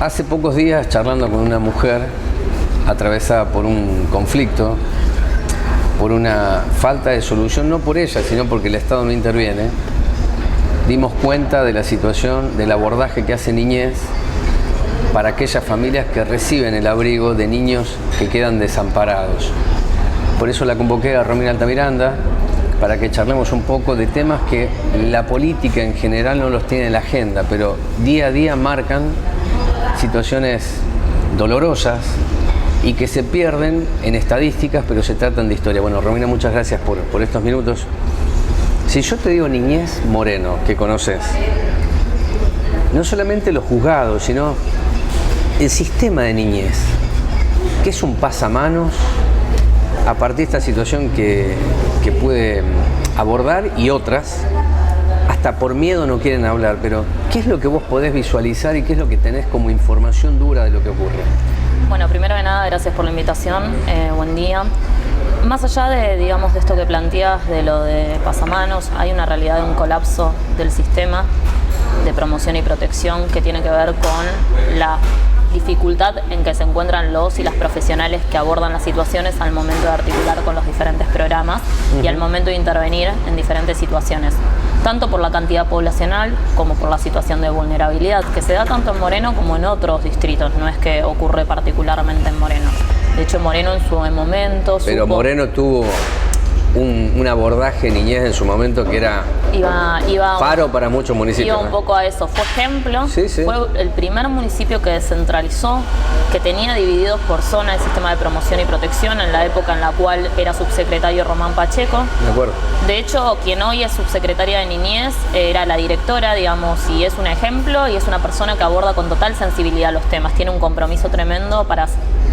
Hace pocos días, charlando con una mujer atravesada por un conflicto, por una falta de solución, no por ella, sino porque el Estado no interviene, dimos cuenta de la situación, del abordaje que hace Niñez para aquellas familias que reciben el abrigo de niños que quedan desamparados. Por eso la convoqué a Romina Altamiranda, para que charlemos un poco de temas que la política en general no los tiene en la agenda, pero día a día marcan situaciones dolorosas y que se pierden en estadísticas, pero se tratan de historia. Bueno, Romina, muchas gracias por estos minutos. Si yo te digo Niñez Moreno, que conoces, no solamente los juzgados, sino el sistema de niñez, que es un pasamanos a partir de esta situación que puede abordar y otras, hasta por miedo no quieren hablar, pero ¿qué es lo que vos podés visualizar y qué es lo que tenés como información dura de lo que ocurre? Bueno, primero de nada, gracias por la invitación, buen día. Más allá de esto que planteas, de lo de pasamanos, hay una realidad de un colapso del sistema de promoción y protección que tiene que ver con la dificultad en que se encuentran los y las profesionales que abordan las situaciones al momento de articular con los diferentes programas y al momento de intervenir en diferentes situaciones, tanto por la cantidad poblacional como por la situación de vulnerabilidad, que se da tanto en Moreno como en otros distritos, no es que ocurre particularmente en Moreno. De hecho, Moreno en su momento... Pero Moreno tuvo un abordaje Niñez en su momento que era faro para muchos municipios. Iba un poco a eso. Fue ejemplo, sí. Fue el primer municipio que descentralizó, que tenía divididos por zona el sistema de promoción y protección en la época en la cual era subsecretario Román Pacheco. De acuerdo. De hecho, quien hoy es subsecretaria de Niñez era la directora, digamos, y es un ejemplo y es una persona que aborda con total sensibilidad los temas. Tiene un compromiso tremendo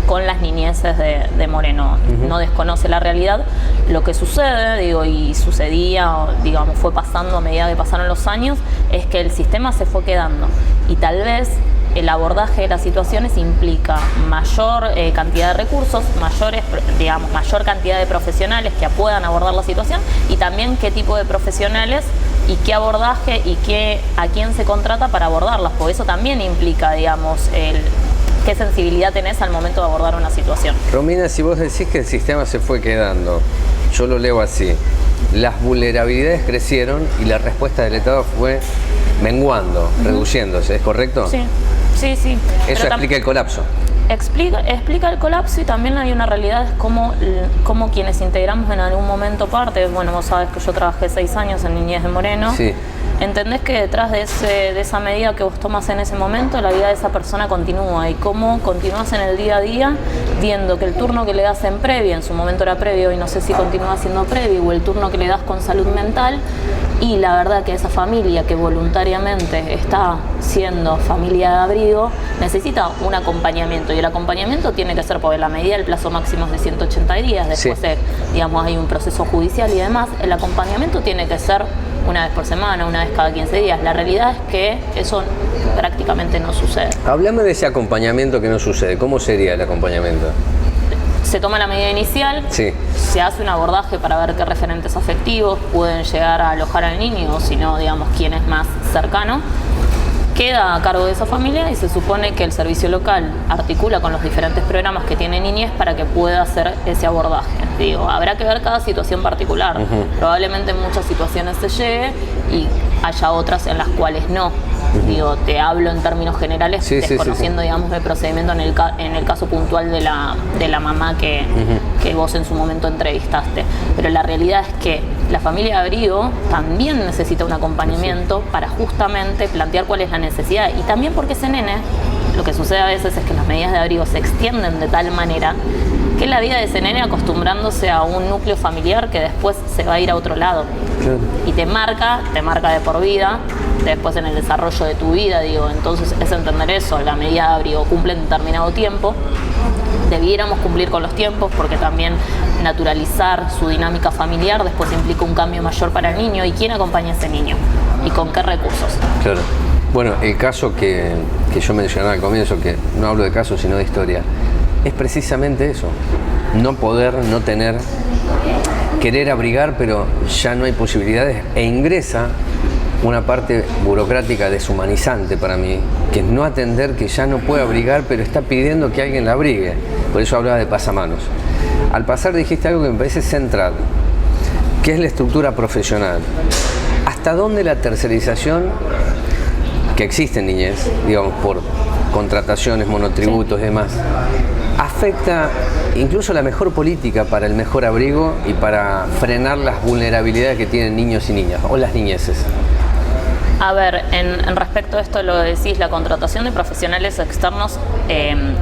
con las niñeces de Moreno. No desconoce la realidad. Lo que sucede, y sucedía, fue pasando a medida que pasaron los años, es que el sistema se fue quedando. Y tal vez el abordaje de las situaciones implica mayor cantidad de recursos, mayor cantidad de profesionales que puedan abordar la situación y también qué tipo de profesionales y qué abordaje y a quién se contrata para abordarlas, porque eso también implica, qué sensibilidad tenés al momento de abordar una situación. Romina, si vos decís que el sistema se fue quedando, yo lo leo así, las vulnerabilidades crecieron y la respuesta del Estado fue menguando, reduciéndose, ¿es correcto? Sí. Eso explica el colapso. Explica el colapso y también hay una realidad, es como quienes integramos en algún momento parte, bueno, vos sabés que yo trabajé 6 años en Niñez de Moreno. Sí. ¿Entendés que detrás de esa medida que vos tomas en ese momento, la vida de esa persona continúa? Y cómo continúas en el día a día viendo que el turno que le das en previa, en su momento era previo y no sé si continúa siendo previo, o el turno que le das con salud mental, y la verdad que esa familia que voluntariamente está siendo familia de abrigo necesita un acompañamiento, y el acompañamiento tiene que ser, porque la medida, el plazo máximo es de 180 días, después hay un proceso judicial y demás, el acompañamiento tiene que ser una vez por semana, una vez cada 15 días. La realidad es que eso prácticamente no sucede. Háblame de ese acompañamiento que no sucede. ¿Cómo sería el acompañamiento? Se toma la medida inicial, se hace un abordaje para ver qué referentes afectivos pueden llegar a alojar al niño, o si no, quién es más cercano. Queda a cargo de esa familia y se supone que el servicio local articula con los diferentes programas que tiene Niñez para que pueda hacer ese abordaje. Habrá que ver cada situación particular. Probablemente en muchas situaciones se llegue y haya otras en las cuales no. Te hablo en términos generales, desconociendo, el procedimiento en el caso puntual de la mamá que vos en su momento entrevistaste. Pero la realidad es que la familia de abrigo también necesita un acompañamiento para justamente plantear cuál es la necesidad. Y también porque ese nene, lo que sucede a veces es que las medidas de abrigo se extienden de tal manera que la vida de ese nene acostumbrándose a un núcleo familiar que después se va a ir a otro lado. Y te marca de por vida, después en el desarrollo de tu vida, entonces es entender eso, la medida de abrigo cumple en determinado tiempo, debiéramos cumplir con los tiempos porque también naturalizar su dinámica familiar después implica un cambio mayor para el niño y quién acompaña a ese niño y con qué recursos. Claro. Bueno, el caso que yo mencionaba al comienzo, que no hablo de caso sino de historia, es precisamente eso, no poder, no tener, querer abrigar pero ya no hay posibilidades, e ingresa una parte burocrática deshumanizante para mí, que es no atender que ya no puede abrigar, pero está pidiendo que alguien la abrigue. Por eso hablaba de pasamanos. Al pasar dijiste algo que me parece central, que es la estructura profesional. ¿Hasta dónde la tercerización que existe en niñez, digamos, por contrataciones, monotributos y demás, afecta incluso la mejor política para el mejor abrigo y para frenar las vulnerabilidades que tienen niños y niñas, o las niñeces? A ver, en respecto a esto lo decís, la contratación de profesionales externos,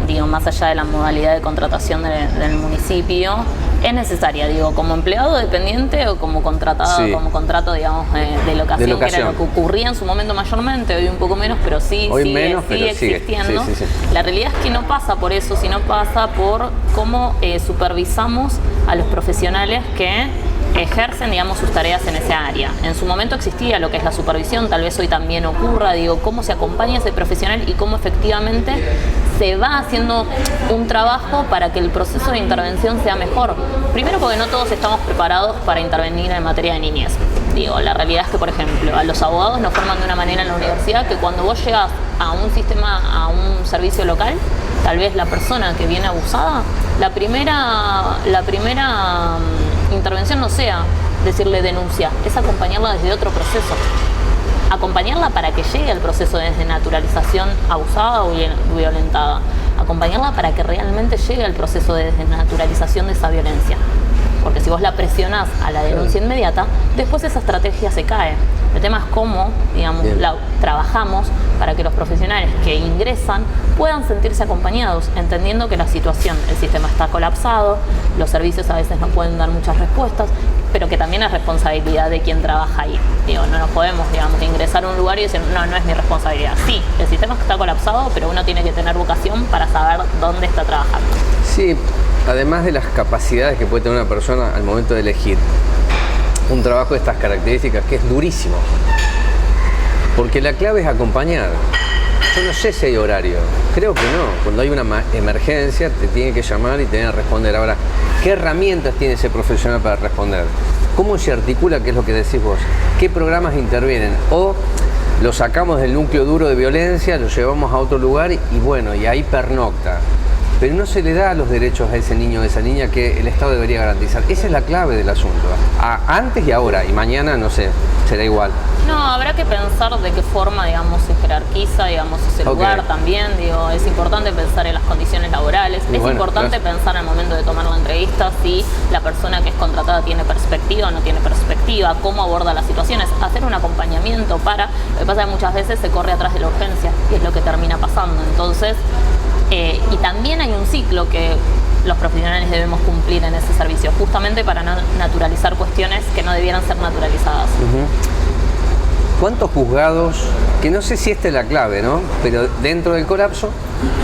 digo, más allá de la modalidad de contratación del municipio, es necesaria, digo, como empleado dependiente o como contratado, sí, como contrato, digamos, de locación, que era lo que ocurría en su momento mayormente, hoy un poco menos, pero sí hoy sigue, menos, sigue existiendo. Sí. La realidad es que no pasa por eso, sino pasa por cómo supervisamos a los profesionales que ejercen, digamos, sus tareas en esa área. En su momento existía lo que es la supervisión, tal vez hoy también ocurra, digo, cómo se acompaña a ese profesional y cómo efectivamente se va haciendo un trabajo para que el proceso de intervención sea mejor. Primero porque no todos estamos preparados para intervenir en materia de niñez. Digo, la realidad es que, por ejemplo, a los abogados nos forman de una manera en la universidad que cuando vos llegas a un sistema, a un servicio local, tal vez la persona que viene abusada, la primera intervención no sea decirle denuncia, es acompañarla desde otro proceso. Acompañarla para que llegue al proceso de desnaturalización abusada o violentada. Acompañarla para que realmente llegue al proceso de desnaturalización de esa violencia. Porque si vos la presionás a la denuncia inmediata, después esa estrategia se cae. El tema es cómo, digamos, trabajamos para que los profesionales que ingresan puedan sentirse acompañados, entendiendo que la situación, el sistema está colapsado, los servicios a veces no pueden dar muchas respuestas, pero que también es responsabilidad de quien trabaja ahí. Digo, no nos podemos, digamos, ingresar a un lugar y decir, no es mi responsabilidad. Sí, el sistema está colapsado, pero uno tiene que tener vocación para saber dónde está trabajando. Sí, además de las capacidades que puede tener una persona al momento de elegir un trabajo de estas características, que es durísimo, porque la clave es acompañar. Yo no sé si hay horario, creo que no. Cuando hay una emergencia te tiene que llamar y te tiene que responder. Ahora, ¿qué herramientas tiene ese profesional para responder? ¿Cómo se articula, qué es lo que decís vos? ¿Qué programas intervienen? O lo sacamos del núcleo duro de violencia, lo llevamos a otro lugar y bueno, y ahí pernocta. Pero no se le da los derechos a ese niño o a esa niña que el Estado debería garantizar. Esa es la clave del asunto. Antes y ahora, y mañana, no sé, será igual. No, habrá que pensar de qué forma, digamos, se jerarquiza, digamos, ese lugar también. Digo, es importante pensar en las condiciones laborales. Es importante pensar al momento de tomar la entrevista si la persona que es contratada tiene perspectiva o no tiene perspectiva, cómo aborda las situaciones, hacer un acompañamiento para... Lo que pasa es que muchas veces se corre atrás de la urgencia, y es lo que termina pasando. Entonces, y también hay un ciclo que los profesionales debemos cumplir en ese servicio, justamente para no naturalizar cuestiones que no debieran ser naturalizadas. ¿Cuántos juzgados, que no sé si esta es la clave, ¿no? Pero dentro del colapso,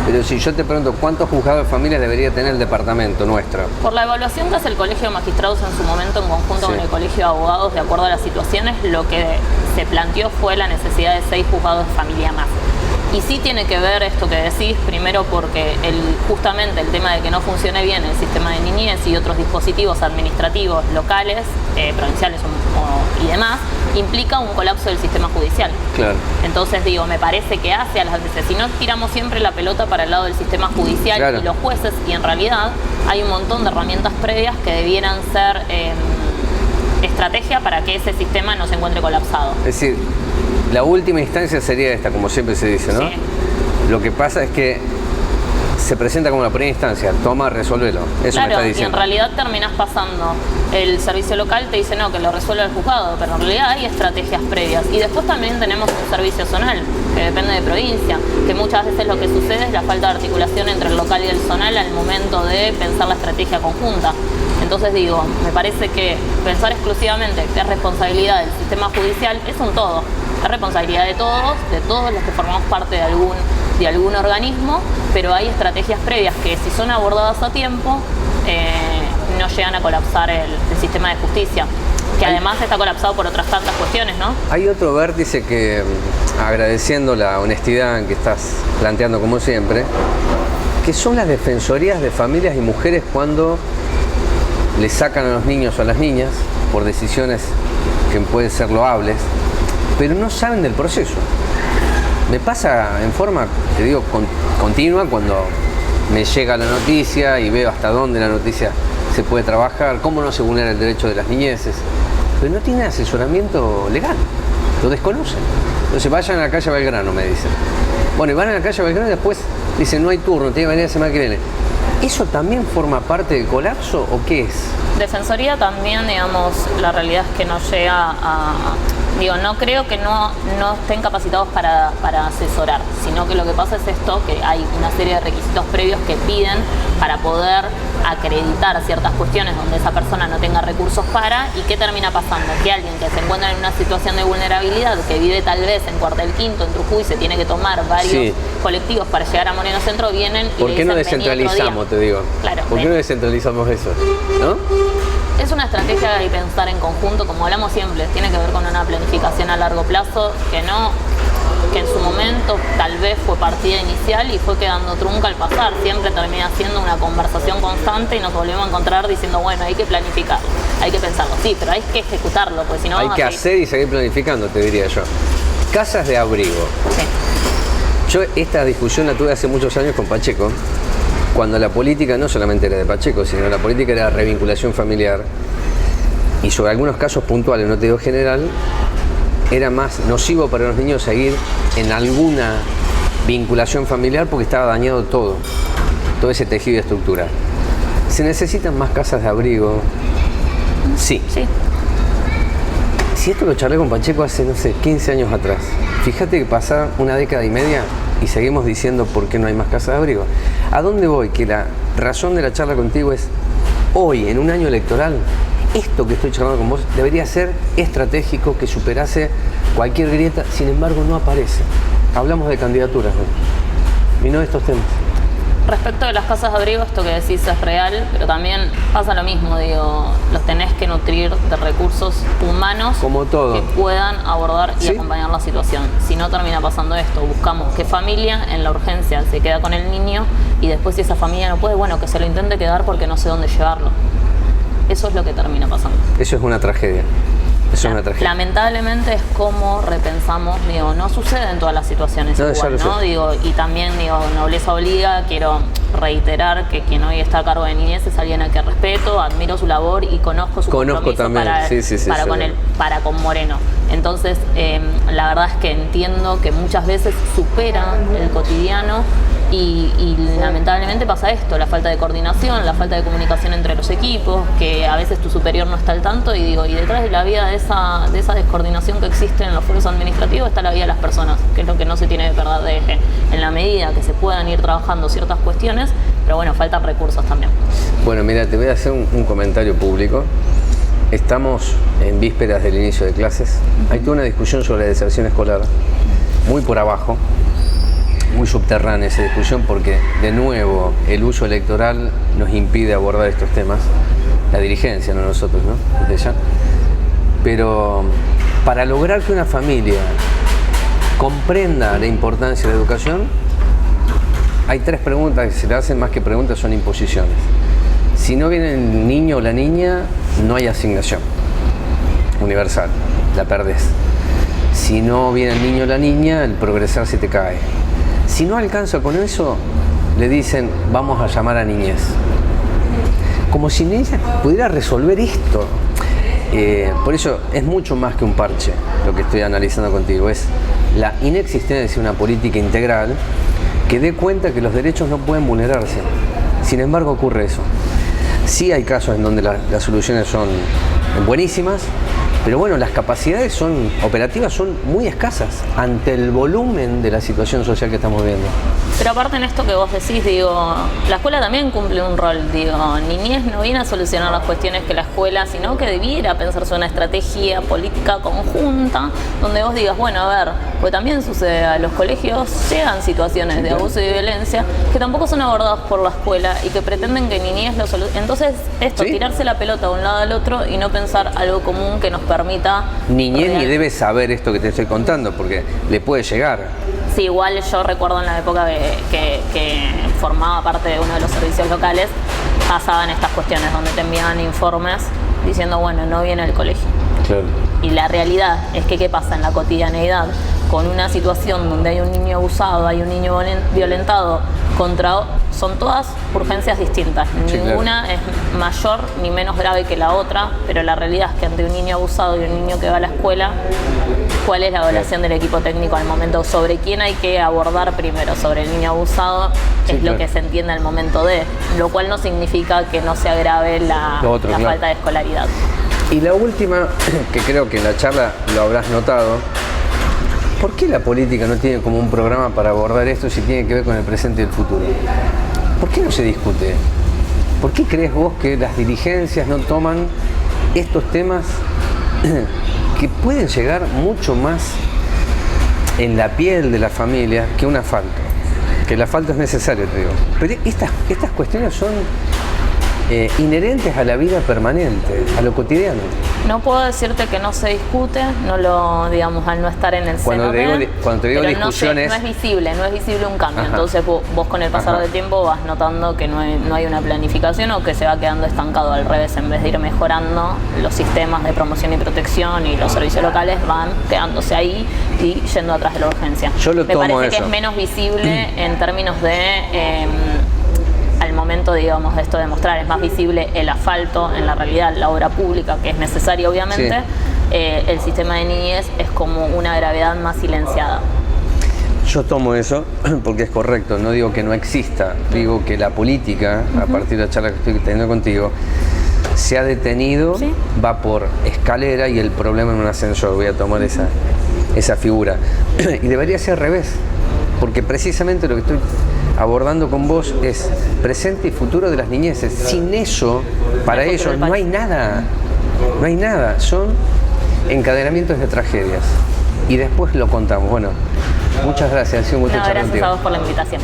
pero si yo te pregunto, ¿cuántos juzgados de familias debería tener el departamento nuestro? Por la evaluación que hace el Colegio de Magistrados en su momento en conjunto con el Colegio de Abogados, de acuerdo a las situaciones, lo que se planteó fue la necesidad de 6 juzgados de familia más. Y sí tiene que ver esto que decís, primero porque justamente el tema de que no funcione bien el sistema de niñez y otros dispositivos administrativos locales, provinciales y demás, implica un colapso del sistema judicial. Claro. Entonces digo, me parece que hace a las veces, si no tiramos siempre la pelota para el lado del sistema judicial y los jueces, y en realidad hay un montón de herramientas previas que debieran ser estrategia para que ese sistema no se encuentre colapsado. Es decir, la última instancia sería esta, como siempre se dice, ¿no? Sí. Lo que pasa es que se presenta como la primera instancia, toma, resuélvelo. Eso me está diciendo. Y en realidad terminás pasando. El servicio local te dice no, que lo resuelva el juzgado, pero en realidad hay estrategias previas. Y después también tenemos un servicio zonal, que depende de provincia, que muchas veces lo que sucede es la falta de articulación entre el local y el zonal al momento de pensar la estrategia conjunta. Entonces digo, me parece que pensar exclusivamente que es responsabilidad del sistema judicial es un todo. Es responsabilidad de todos los que formamos parte de algún organismo, pero hay estrategias previas que si son abordadas a tiempo no llegan a colapsar el sistema de justicia, que además está colapsado por otras tantas cuestiones, ¿no? Hay otro vértice que, agradeciendo la honestidad que estás planteando como siempre, que son las defensorías de familias y mujeres cuando le sacan a los niños o a las niñas por decisiones que pueden ser loables. pero no saben del proceso. Me pasa en forma, te digo, continua cuando me llega la noticia y veo hasta dónde la noticia se puede trabajar, cómo no se vulnera el derecho de las niñeces, pero no tiene asesoramiento legal, lo desconocen. Entonces vayan a la calle Belgrano, me dicen. Bueno, y van a la calle Belgrano y después dicen no hay turno, tiene que venir la semana que viene. ¿Eso también forma parte del colapso o qué es? Defensoría también, digamos, la realidad es que no llega no creo que no estén capacitados para asesorar, sino que lo que pasa es esto, que hay una serie de requisitos previos que piden para poder acreditar ciertas cuestiones donde esa persona no tenga recursos y ¿qué termina pasando? Que alguien que se encuentra en una situación de vulnerabilidad, que vive tal vez en Cuartel Quinto, en Trujillo, y se tiene que tomar varios colectivos para llegar a Moreno Centro, vienen y ¿por qué no descentralizamos, te digo? Claro, ¿por qué no descentralizamos eso? ¿No? Es una estrategia de pensar en conjunto, como hablamos siempre, tiene que ver con una planificación a largo plazo que en su momento tal vez fue partida inicial y fue quedando trunca al pasar. Siempre termina siendo una conversación constante y nos volvemos a encontrar diciendo, bueno, hay que planificarlo, hay que pensarlo, sí, pero hay que ejecutarlo, porque si no... Hay que hacer y seguir planificando, te diría yo. Casas de abrigo. Sí. Yo esta discusión la tuve hace muchos años con Pacheco, cuando la política no solamente era de Pacheco, sino la política era revinculación familiar, y sobre algunos casos puntuales, no te digo general, era más nocivo para los niños seguir en alguna vinculación familiar porque estaba dañado todo ese tejido estructural. ¿Se necesitan más casas de abrigo? Sí. Si esto lo charlé con Pacheco hace, 15 años atrás, fíjate que pasa una década y media y seguimos diciendo por qué no hay más casas de abrigo. ¿A dónde voy? Que la razón de la charla contigo es, hoy, en un año electoral, esto que estoy charlando con vos debería ser estratégico, que superase cualquier grieta, sin embargo no aparece. Hablamos de candidaturas, ¿no? Y no de estos temas. Respecto de las casas de abrigo, esto que decís es real, pero también pasa lo mismo, los tenés que nutrir de recursos humanos como todo, que puedan abordar y acompañar la situación. Si no termina pasando esto, buscamos que familia en la urgencia se queda con el niño y después si esa familia no puede, bueno, que se lo intente quedar porque no sé dónde llevarlo. Eso es lo que termina pasando. Eso es una tragedia. Eso es una tragedia. Lamentablemente es como repensamos, no sucede en todas las situaciones igual, ¿no? Y también, nobleza obliga, quiero reiterar que quien hoy está a cargo de niñez es alguien al que respeto, admiro su labor y conozco su compromiso también. Para con Moreno. Entonces, la verdad es que entiendo que muchas veces supera el cotidiano y lamentablemente pasa esto, la falta de coordinación, la falta de comunicación entre los equipos, que a veces tu superior no está al tanto y detrás de la vida de esa descoordinación que existe en los foros administrativos está la vida de las personas, que es lo que no se tiene que perder de eje. En la medida que se puedan ir trabajando ciertas cuestiones, pero bueno, faltan recursos también. Bueno, mira, te voy a hacer un comentario público. Estamos en vísperas del inicio de clases. Hay toda una discusión sobre la deserción escolar, muy por abajo, muy subterránea esa discusión, porque de nuevo el uso electoral nos impide abordar estos temas, la dirigencia, no nosotros, ¿no? Desde ya. Pero para lograr que una familia comprenda la importancia de la educación, hay 3 preguntas que se le hacen, más que preguntas, son imposiciones. Si no viene el niño o la niña, no hay asignación universal, la perdés. Si no viene el niño o la niña, el progresar se te cae. Si no alcanza con eso, le dicen, vamos a llamar a niñez. Como si ella pudiera resolver esto. Por eso es mucho más que un parche lo que estoy analizando contigo. Es la inexistencia de una política integral que dé cuenta que los derechos no pueden vulnerarse. Sin embargo, ocurre eso. Sí hay casos en donde las soluciones son buenísimas, pero bueno, las capacidades operativas son muy escasas ante el volumen de la situación social que estamos viendo. Pero aparte en esto que vos decís, la escuela también cumple un rol, niñez no viene a solucionar las cuestiones que la escuela, sino que debiera pensarse una estrategia política conjunta, donde vos digas, bueno, a ver, pues también sucede, a los colegios llegan situaciones de abuso y violencia que tampoco son abordadas por la escuela y que pretenden que niñez lo solucione. Entonces, tirarse la pelota de un lado al otro y no pensar algo común que nos permita... Niñez ni debe saber esto que te estoy contando, porque le puede llegar. Sí, igual yo recuerdo en la época que formaba parte de uno de los servicios locales, pasaban estas cuestiones donde te enviaban informes diciendo, bueno, no viene el colegio. Claro. y la realidad es que qué pasa en la cotidianeidad con una situación donde hay un niño abusado, hay un niño violentado, son todas urgencias distintas. Sí, Ninguna claro. es mayor ni menos grave que la otra, pero la realidad es que ante un niño abusado y un niño que va a la escuela, ¿cuál es la evaluación del equipo técnico al momento? ¿Sobre quién hay que abordar primero? Sobre el niño abusado, Sí, es claro. lo que se entiende al momento de, lo cual no significa que no se agrave la claro. falta de escolaridad. Y la última, que creo que en la charla lo habrás notado, ¿por qué la política no tiene como un programa para abordar esto si tiene que ver con el presente y el futuro? ¿Por qué no se discute? ¿Por qué crees vos que las dirigencias no toman estos temas que pueden llegar mucho más en la piel de la familia que un asfalto? Que el asfalto es necesario, te digo. Pero estas cuestiones son inherentes a la vida permanente, a lo cotidiano. No puedo decirte que no se discute, digamos, al no estar en el Cuando seno te digo pero discusiones... no es visible un cambio. Ajá. Entonces vos con el pasar Ajá. del tiempo vas notando que no hay una planificación o que se va quedando estancado al revés. En vez de ir mejorando, los sistemas de promoción y protección y los servicios locales van quedándose ahí y yendo atrás de la urgencia. Yo lo Me tomo parece que eso. es menos visible en términos de... al momento, digamos, de esto de mostrar, es más visible el asfalto, en la realidad la obra pública, que es necesaria obviamente, Sí. El sistema de niñez es como una gravedad más silenciada. Yo tomo eso porque es correcto, no digo que no exista, digo que la política, a partir de la charla que estoy teniendo contigo, se ha detenido, Sí. va por escalera y el problema en un ascensor, voy a tomar esa figura. Y debería ser al revés, porque precisamente lo que estoy abordando con vos es presente y futuro de las niñeces. Sin eso, para El futuro ellos del no país. hay nada, son encadenamientos de tragedias. Y después lo contamos. Bueno, muchas gracias, ha sido un gusto charlar Gracias contigo. a vos por la invitación.